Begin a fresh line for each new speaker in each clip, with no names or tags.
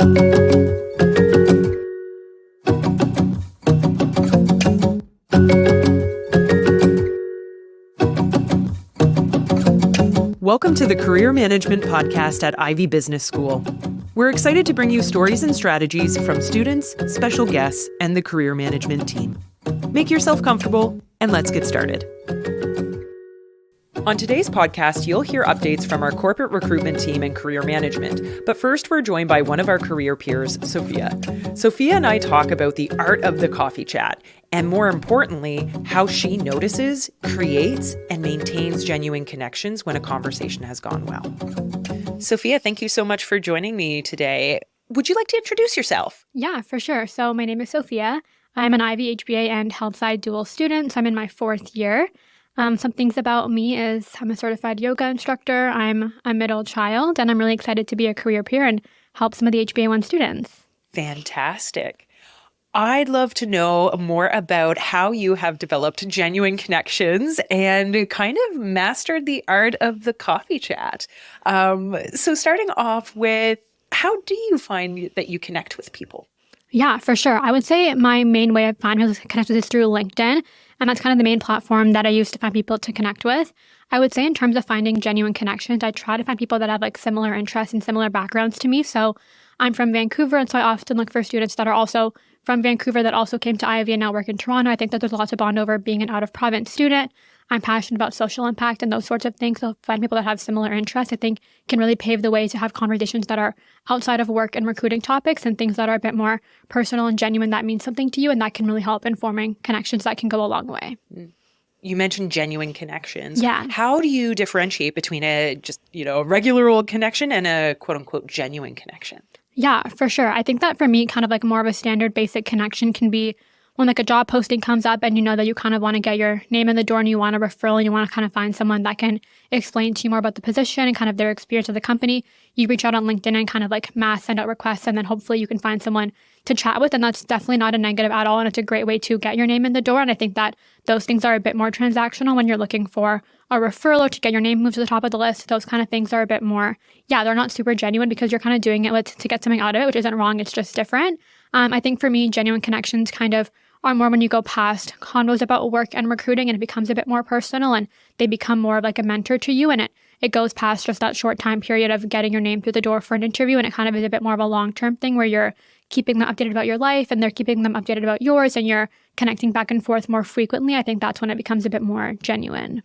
Welcome to the Career Management Podcast at Ivey Business School. We're excited to bring you stories and strategies from students, special guests, and the career management team. Make yourself comfortable, and let's get started. On today's podcast, you'll hear updates from our corporate recruitment team and career management. But first, we're joined by one of our career peers, Sophia. Sophia and I talk about the art of the coffee chat, and more importantly, how she notices, creates, and maintains genuine connections when a conversation has gone well. Sophia, thank you so much for joining me today. Would you like to introduce yourself?
Yeah, for sure. So my name is Sophia. I'm an Ivey HBA and Health Sci dual student. So I'm in my fourth year. Some things about me is I'm a certified yoga instructor. I'm a middle child, and I'm really excited to be a career peer and help some of the HBA1 students.
Fantastic. I'd love to know more about how you have developed genuine connections and kind of mastered the art of the coffee chat. So starting off with, how do you find that you connect with people?
Yeah, for sure. I would say my main way of finding people to connect with is through LinkedIn. And that's kind of the main platform that I use to find people to connect with. I would say in terms of finding genuine connections, I try to find people that have like similar interests and similar backgrounds to me. So I'm from Vancouver, and so I often look for students that are also from Vancouver that also came to Ivey and now work in Toronto. I think that there's lots of bond over being an out-of-province student. I'm passionate about social impact and those sorts of things. So find people that have similar interests, I think, can really pave the way to have conversations that are outside of work and recruiting topics and things that are a bit more personal and genuine that mean something to you. And that can really help in forming connections that can go a long way.
You mentioned genuine connections.
Yeah.
How do you differentiate between a regular old connection and a quote unquote genuine connection?
Yeah, for sure. I think that for me, kind of like more of a standard basic connection can be when like a job posting comes up and you know that you kind of want to get your name in the door and you want a referral and you want to kind of find someone that can explain to you more about the position and kind of their experience with the company. You reach out on LinkedIn and kind of like mass send out requests, and then hopefully you can find someone to chat with. And that's definitely not a negative at all. And it's a great way to get your name in the door. And I think that those things are a bit more transactional when you're looking for a referral or to get your name moved to the top of the list. Those kind of things are a bit more, they're not super genuine because you're kind of doing it to get something out of it, which isn't wrong. It's just different. I think for me, genuine connections kind of are more when you go past convos about work and recruiting and it becomes a bit more personal and they become more of like a mentor to you, and it goes past just that short time period of getting your name through the door for an interview, and it kind of is a bit more of a long-term thing where you're keeping them updated about your life and they're keeping them updated about yours and you're connecting back and forth more frequently. I think that's when it becomes a bit more genuine.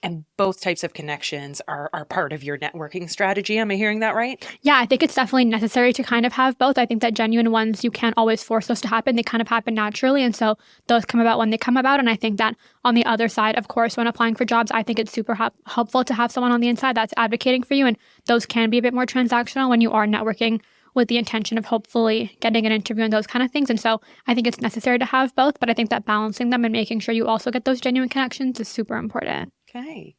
And both types of connections are part of your networking strategy. Am I hearing that right?
Yeah, I think it's definitely necessary to kind of have both. I think that genuine ones, you can't always force those to happen. They kind of happen naturally. And so those come about when they come about. And I think that on the other side, of course, when applying for jobs, I think it's super helpful to have someone on the inside that's advocating for you. And those can be a bit more transactional when you are networking with the intention of hopefully getting an interview and those kind of things. And so I think it's necessary to have both, but I think that balancing them and making sure you also get those genuine connections is super important.
Okay.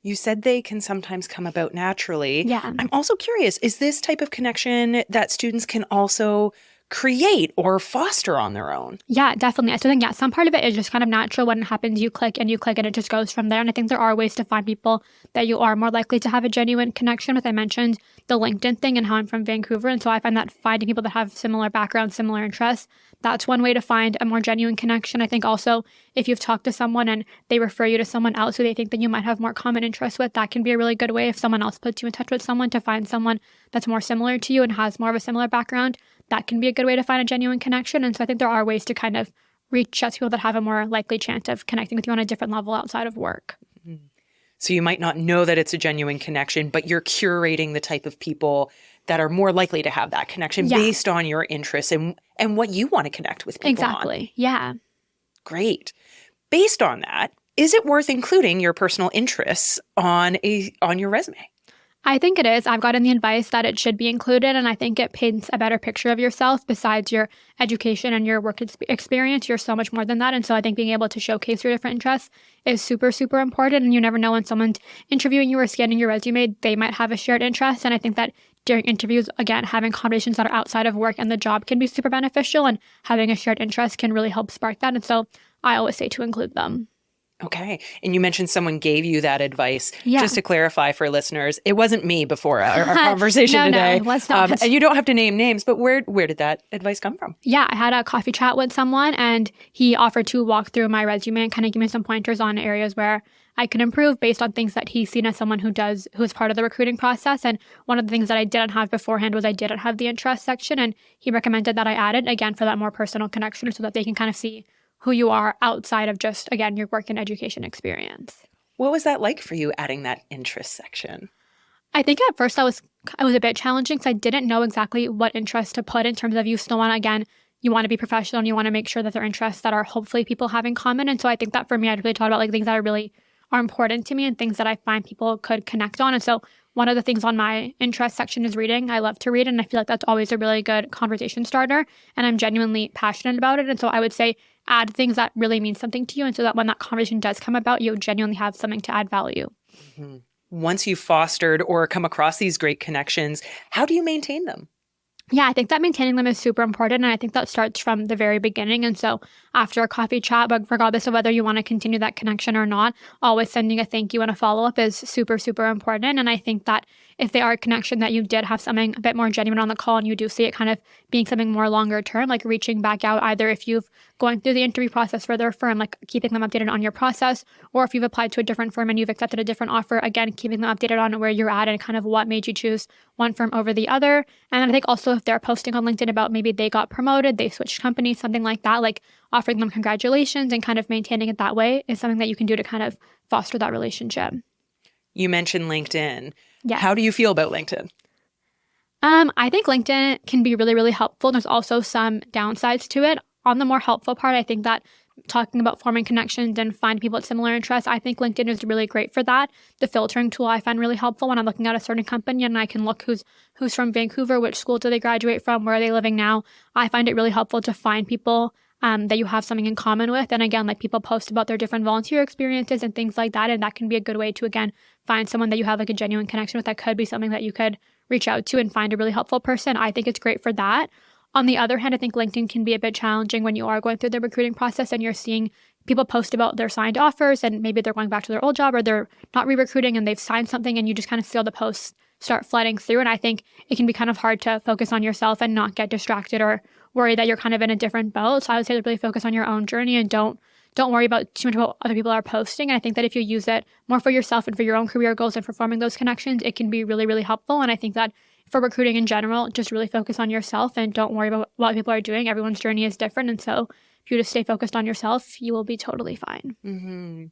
You said they can sometimes come about naturally.
Yeah.
I'm also curious, is this type of connection that students can also create or foster on their own?
Yeah, definitely. So I think, some part of it is just kind of natural. When it happens, you click and it just goes from there. And I think there are ways to find people that you are more likely to have a genuine connection with. I mentioned the LinkedIn thing and how I'm from Vancouver. And so I find that finding people that have similar backgrounds, similar interests, that's one way to find a more genuine connection. I think also if you've talked to someone and they refer you to someone else who they think that you might have more common interests with, that can be a really good way if someone else puts you in touch with someone to find someone that's more similar to you and has more of a similar background. That can be a good way to find a genuine connection. And so I think there are ways to kind of reach out to people that have a more likely chance of connecting with you on a different level outside of work.
Mm-hmm. So you might not know that it's a genuine connection, but you're curating the type of people that are more likely to have that connection based on your interests and what you want to connect with people on.
Exactly. Yeah.
Great. Based on that, is it worth including your personal interests on your resume?
I think it is. I've gotten the advice that it should be included, and I think it paints a better picture of yourself. Besides your education and your work experience, you're so much more than that. And so I think being able to showcase your different interests is super, super important. And you never know when someone's interviewing you or scanning your resume, they might have a shared interest. And I think that during interviews, again, having conversations that are outside of work and the job can be super beneficial, and having a shared interest can really help spark that. And so I always say to include them.
Okay. And you mentioned someone gave you that advice.
Yeah.
Just to clarify for listeners, it wasn't me before our conversation today.
No, it was not.
And you don't have to name names, but where did that advice come from?
Yeah, I had a coffee chat with someone and he offered to walk through my resume and kind of give me some pointers on areas where I could improve based on things that he's seen as someone who is part of the recruiting process. And one of the things that I didn't have beforehand was I didn't have the interest section. And he recommended that I add it again for that more personal connection so that they can kind of see who you are outside of just, again, your work and education experience.
What was that like for you adding that interest section?
I think at first it was a bit challenging because I didn't know exactly what interest to put in terms of you still want to, again, you want to be professional and you want to make sure that they're interests that are hopefully people have in common. And so I think that for me, I really thought about like things that are really are important to me and things that I find people could connect on. And so one of the things on my interest section is reading. I love to read and I feel like that's always a really good conversation starter and I'm genuinely passionate about it. And so I would say add things that really mean something to you and so that when that conversation does come about, you genuinely have something to add value.
Mm-hmm. Once you've fostered or come across these great connections, how do you maintain them?
Yeah, I think that maintaining them is super important. And I think that starts from the very beginning. And so after a coffee chat, but regardless of whether you want to continue that connection or not, always sending a thank you and a follow-up is super, super important. And I think that if they are a connection that you did have something a bit more genuine on the call and you do see it kind of being something more longer term, like reaching back out, either if you've going through the interview process for their firm, like keeping them updated on your process, or if you've applied to a different firm and you've accepted a different offer, again, keeping them updated on where you're at and kind of what made you choose one firm over the other. And then I think also if they're posting on LinkedIn about maybe they got promoted, they switched companies, something like that, like offering them congratulations and kind of maintaining it that way is something that you can do to kind of foster that relationship.
You mentioned LinkedIn.
Yeah.
How do you feel about LinkedIn?
I think LinkedIn can be really, really helpful. There's also some downsides to it. On the more helpful part, I think that talking about forming connections and find people with similar interests, I think LinkedIn is really great for that. The filtering tool I find really helpful when I'm looking at a certain company and I can look who's from Vancouver, which school do they graduate from, where are they living now. I find it really helpful to find people that you have something in common with. And again, like people post about their different volunteer experiences and things like that. And that can be a good way to, again, find someone that you have like a genuine connection with. That could be something that you could reach out to and find a really helpful person. I think it's great for that. On the other hand, I think LinkedIn can be a bit challenging when you are going through the recruiting process and you're seeing people post about their signed offers and maybe they're going back to their old job or they're not re-recruiting and they've signed something and you just kind of feel the posts start flooding through. And I think it can be kind of hard to focus on yourself and not get distracted or worry that you're kind of in a different boat. So I would say to really focus on your own journey and don't worry about too much about what other people are posting. And I think that if you use it more for yourself and for your own career goals and for forming those connections, it can be really, really helpful. And I think that for recruiting in general, just really focus on yourself and don't worry about what people are doing. Everyone's journey is different. And so if you just stay focused on yourself, you will be totally fine.
Mm-hmm.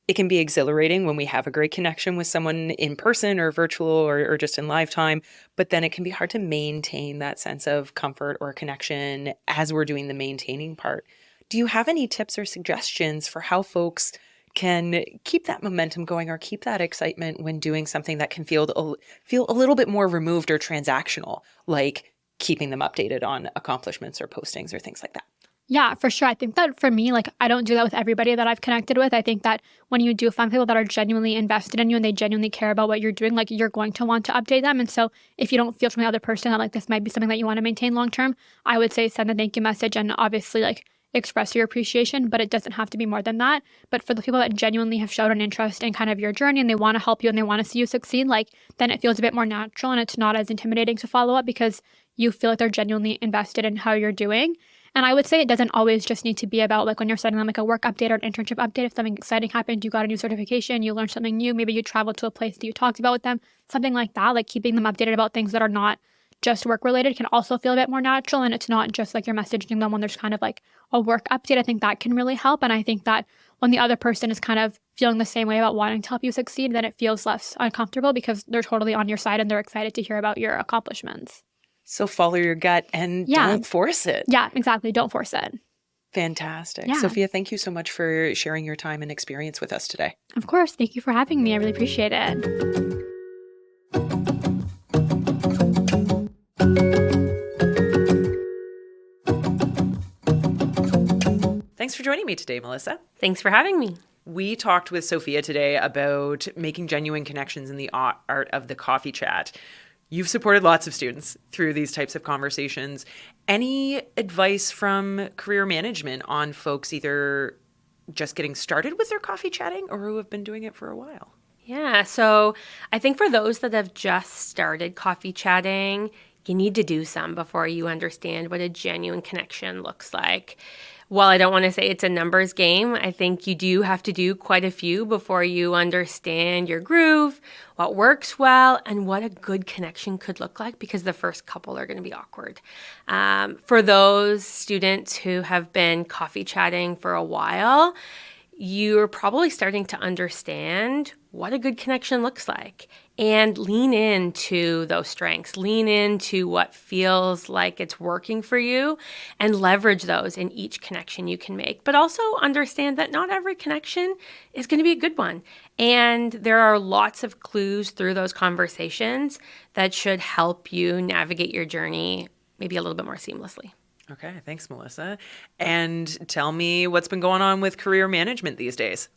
It can be exhilarating when we have a great connection with someone in person or virtual or just in live time, but then it can be hard to maintain that sense of comfort or connection as we're doing the maintaining part. Do you have any tips or suggestions for how folks can keep that momentum going or keep that excitement when doing something that can feel a little bit more removed or transactional, like keeping them updated on accomplishments or postings or things like that?
Yeah, for sure. I think that for me, like I don't do that with everybody that I've connected with. I think that when you do find people that are genuinely invested in you and they genuinely care about what you're doing, like you're going to want to update them. And so if you don't feel from the other person that like this might be something that you want to maintain long term, I would say send a thank you message and obviously like express your appreciation, but it doesn't have to be more than that. But for the people that genuinely have shown an interest in kind of your journey and they want to help you and they want to see you succeed, like then it feels a bit more natural and it's not as intimidating to follow up because you feel like they're genuinely invested in how you're doing. And I would say it doesn't always just need to be about like when you're sending them like a work update or an internship update. If something exciting happened, you got a new certification, you learned something new, maybe you traveled to a place that you talked about with them, something like that, like keeping them updated about things that are not just work related can also feel a bit more natural. And it's not just like you're messaging them when there's kind of like a work update. I think that can really help. And I think that when the other person is kind of feeling the same way about wanting to help you succeed, then it feels less uncomfortable because they're totally on your side and they're excited to hear about your accomplishments.
So follow your gut and don't force it.
Yeah, exactly. Don't force it.
Fantastic.
Yeah.
Sophia, thank you so much for sharing your time and experience with us today.
Of course. Thank you for having me. I really appreciate it.
Thanks for joining me today, Melissa.
Thanks for having me.
We talked with Sophia today about making genuine connections in the art of the coffee chat. You've supported lots of students through these types of conversations. Any advice from career management on folks either just getting started with their coffee chatting or who have been doing it for a while?
Yeah, so I think for those that have just started coffee chatting, you need to do some before you understand what a genuine connection looks like. While I don't want to say it's a numbers game, I think you do have to do quite a few before you understand your groove, what works well, and what a good connection could look like, because the first couple are going to be awkward. For those students who have been coffee chatting for a while, you're probably starting to understand what a good connection looks like and lean into those strengths, lean into what feels like it's working for you and leverage those in each connection you can make. But also understand that not every connection is going to be a good one. And there are lots of clues through those conversations that should help you navigate your journey maybe a little bit more seamlessly.
Okay, thanks, Melissa. And tell me what's been going on with career management these days.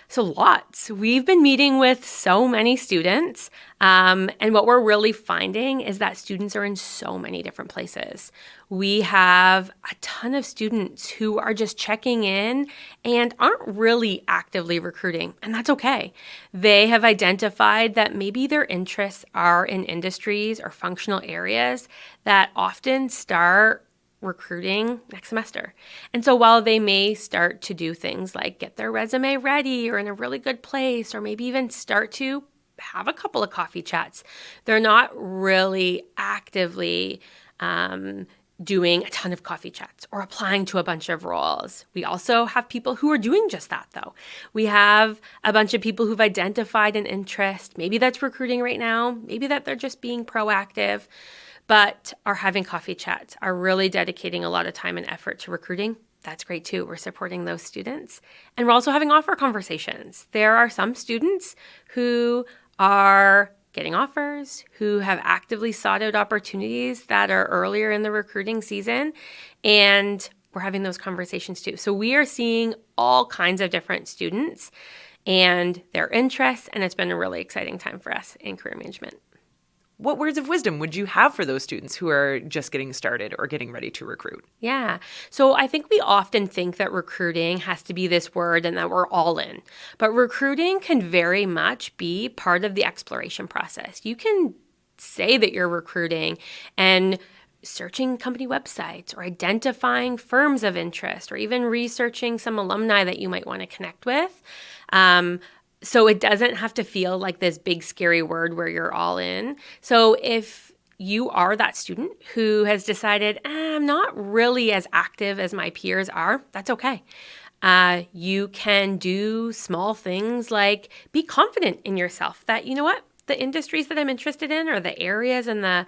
So lots. We've been meeting with so many students, and what we're really finding is that students are in so many different places. We have a ton of students who are just checking in and aren't really actively recruiting, and that's okay. They have identified that maybe their interests are in industries or functional areas that often start recruiting next semester. And so while they may start to do things like get their resume ready or in a really good place, or maybe even start to have a couple of coffee chats, they're not really actively doing a ton of coffee chats or applying to a bunch of roles. We also have people who are doing just that, though. We have a bunch of people who've identified an interest. Maybe that's recruiting right now. Maybe that they're just being proactive, but are having coffee chats, are really dedicating a lot of time and effort to recruiting. That's great too. We're supporting those students. And we're also having offer conversations. There are some students who are getting offers, who have actively sought out opportunities that are earlier in the recruiting season, and we're having those conversations too. So we are seeing all kinds of different students and their interests, and it's been a really exciting time for us in career management.
What words of wisdom would you have for those students who are just getting started or getting ready to recruit?
Yeah. So I think we often think that recruiting has to be this word and that we're all in. But recruiting can very much be part of the exploration process. You can say that you're recruiting and searching company websites or identifying firms of interest or even researching some alumni that you might want to connect with. So it doesn't have to feel like this big scary word where you're all in. So if you are that student who has decided, I'm not really as active as my peers are, that's okay. You can do small things like be confident in yourself that, you know what, the industries that I'm interested in or the areas and the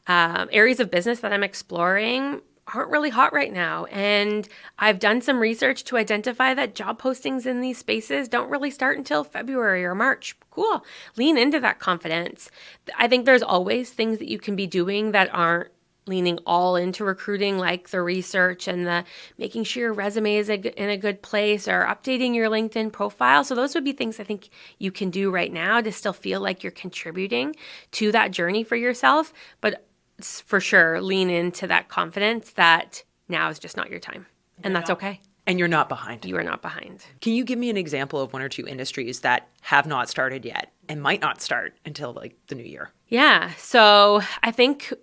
areas of business that I'm exploring aren't really hot right now. And I've done some research to identify that job postings in these spaces don't really start until February or March. Cool. Lean into that confidence. I think there's always things that you can be doing that aren't leaning all into recruiting, like the research and the making sure your resume is in a good place or updating your LinkedIn profile. So those would be things I think you can do right now to still feel like you're contributing to that journey for yourself. But for sure, lean into that confidence that now is just not your time. And that's okay.
And you're not behind.
You are not behind.
Can you give me an example of one or two industries that have not started yet and might not start until like the new year?
Yeah. So I think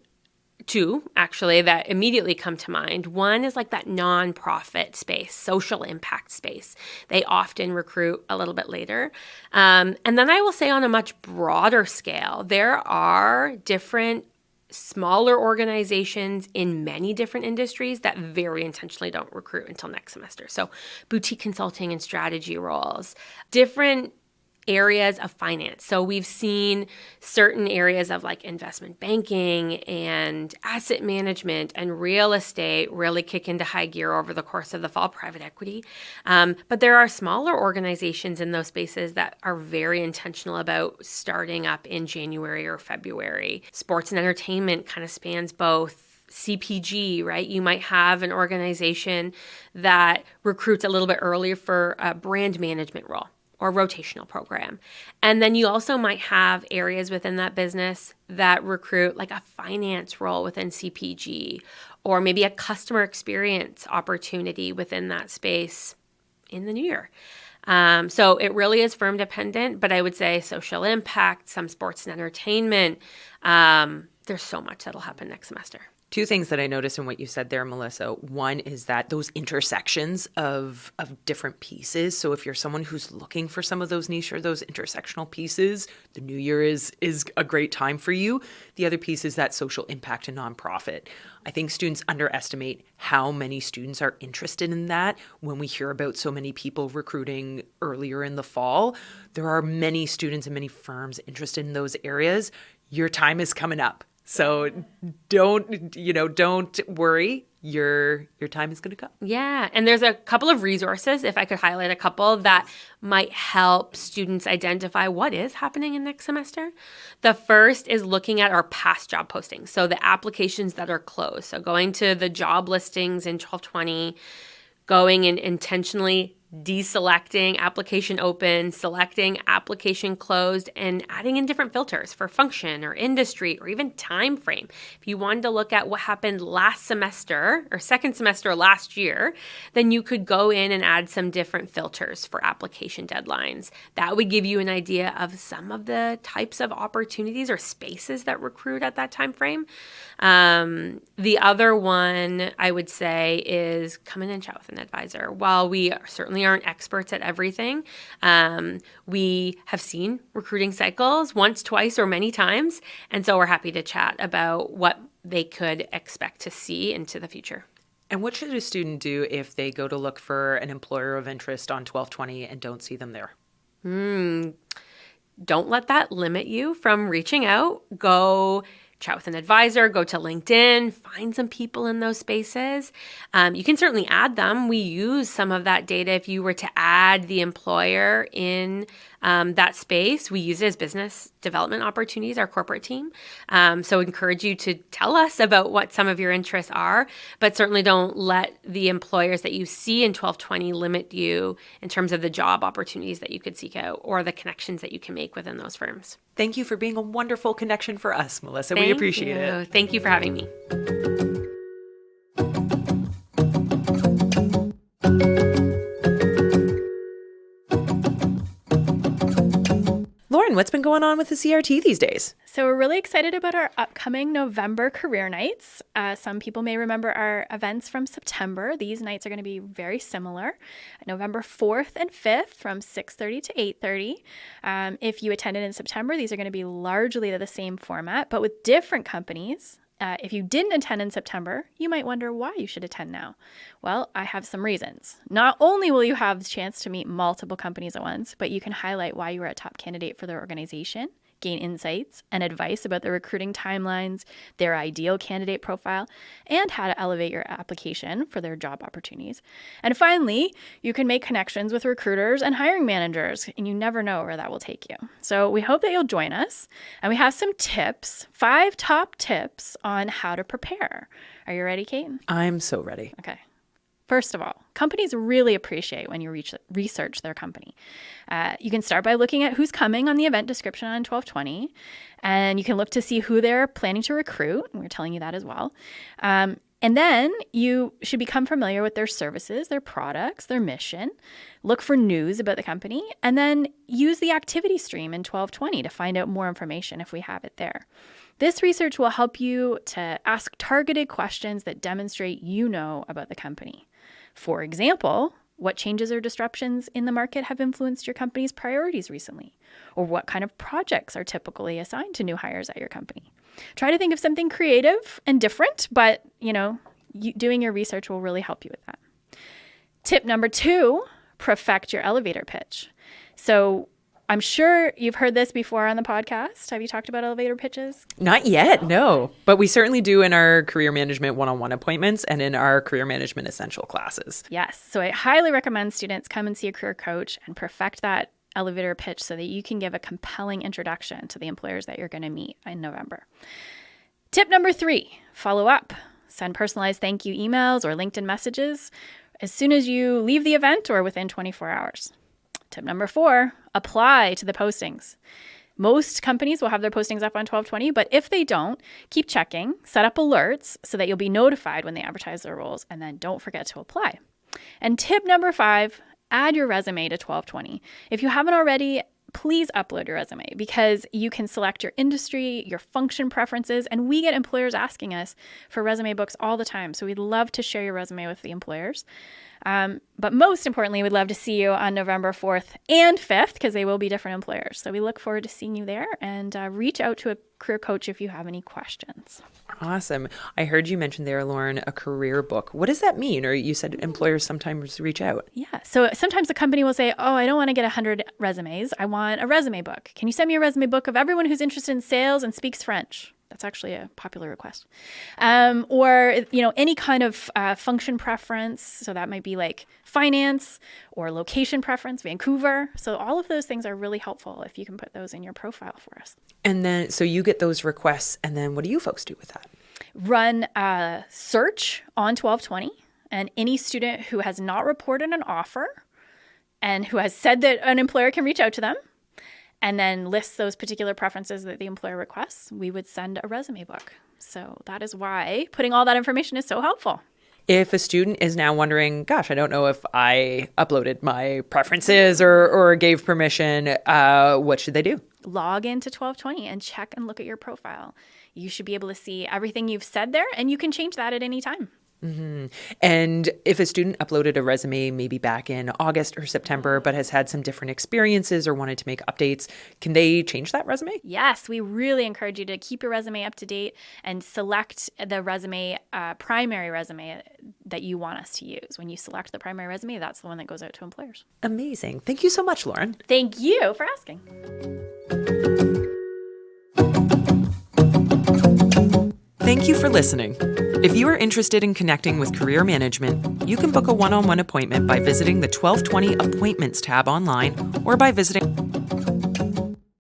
two, actually, that immediately come to mind. One is like that nonprofit space, social impact space. They often recruit a little bit later. And then I will say on a much broader scale, there are different smaller organizations in many different industries that very intentionally don't recruit until next semester. So boutique consulting and strategy roles, different areas of finance. So we've seen certain areas of like investment banking and asset management and real estate really kick into high gear over the course of the fall, private equity. But there are smaller organizations in those spaces that are very intentional about starting up in January or February. Sports and entertainment kind of spans both. CPG, right? You might have an organization that recruits a little bit earlier for a brand management role or rotational program. And then you also might have areas within that business that recruit like a finance role within CPG, or maybe a customer experience opportunity within that space in the new year. So it really is firm dependent, but I would say social impact, some sports and entertainment. There's so much that'll happen next semester.
Two things that I noticed in what you said there, Melissa. One is that those intersections of different pieces. So if you're someone who's looking for some of those niche or those intersectional pieces, the new year is a great time for you. The other piece is that social impact and nonprofit. I think students underestimate how many students are interested in that. When we hear about so many people recruiting earlier in the fall, there are many students and many firms interested in those areas. Your time is coming up. So don't worry. Your time is going to come.
Yeah. And there's a couple of resources, if I could highlight a couple, that might help students identify what is happening in next semester. The first is looking at our past job postings. So the applications that are closed. So going to the job listings in 1220, going and intentionally deselecting application open, selecting application closed, and adding in different filters for function or industry or even time frame. If you wanted to look at what happened last semester or second semester last year, then you could go in and add some different filters for application deadlines. That would give you an idea of some of the types of opportunities or spaces that recruit at that time frame. The other one I would say is come in and chat with an advisor. While we certainly aren't experts at everything, we have seen recruiting cycles once, twice, or many times. And so we're happy to chat about what they could expect to see into the future.
And what should a student do if they go to look for an employer of interest on 1220 and don't see them there?
Don't let that limit you from reaching out. Go chat with an advisor, go to LinkedIn, find some people in those spaces. You can certainly add them. We use some of that data. If you were to add the employer in that space, we use it as business development opportunities, our corporate team. So encourage you to tell us about what some of your interests are, but certainly don't let the employers that you see in 1220 limit you in terms of the job opportunities that you could seek out or the connections that you can make within those firms.
Thank you for being a wonderful connection for us, Melissa. We appreciate it.
Thank you for having me.
Lauren, what's been going on with the CRT these days?
So we're really excited about our upcoming November career nights. Some people may remember our events from September. These nights are going to be very similar. November 4th and 5th from 6:30 to 8:30. If you attended in September, these are going to be largely the same format, but with different companies. If you didn't attend in September, you might wonder why you should attend now. Well, I have some reasons. Not only will you have the chance to meet multiple companies at once, but you can highlight why you were a top candidate for their organization, gain insights and advice about the recruiting timelines, their ideal candidate profile, and how to elevate your application for their job opportunities. And finally, you can make connections with recruiters and hiring managers, and you never know where that will take you. So we hope that you'll join us, and we have some tips, 5 top tips on how to prepare. Are you ready, Kate?
I'm so ready.
Okay. First of all, companies really appreciate when you research their company. You can start by looking at who's coming on the event description on 1220, and you can look to see who they're planning to recruit. We're telling you that as well. And then you should become familiar with their services, their products, their mission. Look for news about the company, and then use the activity stream in 1220 to find out more information if we have it there. This research will help you to ask targeted questions that demonstrate you know about the company. For example, what changes or disruptions in the market have influenced your company's priorities recently? Or what kind of projects are typically assigned to new hires at your company? Try to think of something creative and different, but doing your research will really help you with that. Tip number 2, perfect your elevator pitch. So I'm sure you've heard this before on the podcast. Have you talked about elevator pitches?
Not yet, no. But we certainly do in our career management one-on-one appointments and in our career management essential classes.
Yes. So I highly recommend students come and see a career coach and perfect that elevator pitch so that you can give a compelling introduction to the employers that you're going to meet in November. Tip number 3, follow up. Send personalized thank you emails or LinkedIn messages as soon as you leave the event or within 24 hours. Tip number 4, apply to the postings. Most companies will have their postings up on 1220, but if they don't, keep checking, set up alerts so that you'll be notified when they advertise their roles, and then don't forget to apply. And tip number 5, add your resume to 1220. If you haven't already, please upload your resume because you can select your industry, your function preferences, and we get employers asking us for resume books all the time. So we'd love to share your resume with the employers. But most importantly, we'd love to see you on November 4th and 5th because they will be different employers. So we look forward to seeing you there, and reach out to a career coach if you have any questions.
Awesome. I heard you mention there, Lauren, a career book. What does that mean? Or you said employers sometimes reach out.
Yeah. So sometimes a company will say, oh, I don't want to get 100 resumes. I want a resume book. Can you send me a resume book of everyone who's interested in sales and speaks French? That's actually a popular request. Or, any kind of function preference. So that might be like finance or location preference, Vancouver. So all of those things are really helpful if you can put those in your profile for us.
And then, so you get those requests, and then what do you folks do with that?
Run a search on 1220, and any student who has not reported an offer and who has said that an employer can reach out to them, and then lists those particular preferences that the employer requests, we would send a resume book. So that is why putting all that information is so helpful.
If a student is now wondering, gosh, I don't know if I uploaded my preferences or gave permission, what should they do?
Log into 1220 and check and look at your profile. You should be able to see everything you've said there, and you can change that at any time.
Mm-hmm. And if a student uploaded a resume maybe back in August or September, but has had some different experiences or wanted to make updates, can they change that resume?
Yes, we really encourage you to keep your resume up to date and select the resume, primary resume that you want us to use. When you select the primary resume, that's the one that goes out to employers.
Amazing. Thank you so much, Lauren.
Thank you for asking.
Thank you for listening. If you are interested in connecting with career management, you can book a one-on-one appointment by visiting the 1220 Appointments tab online or by visiting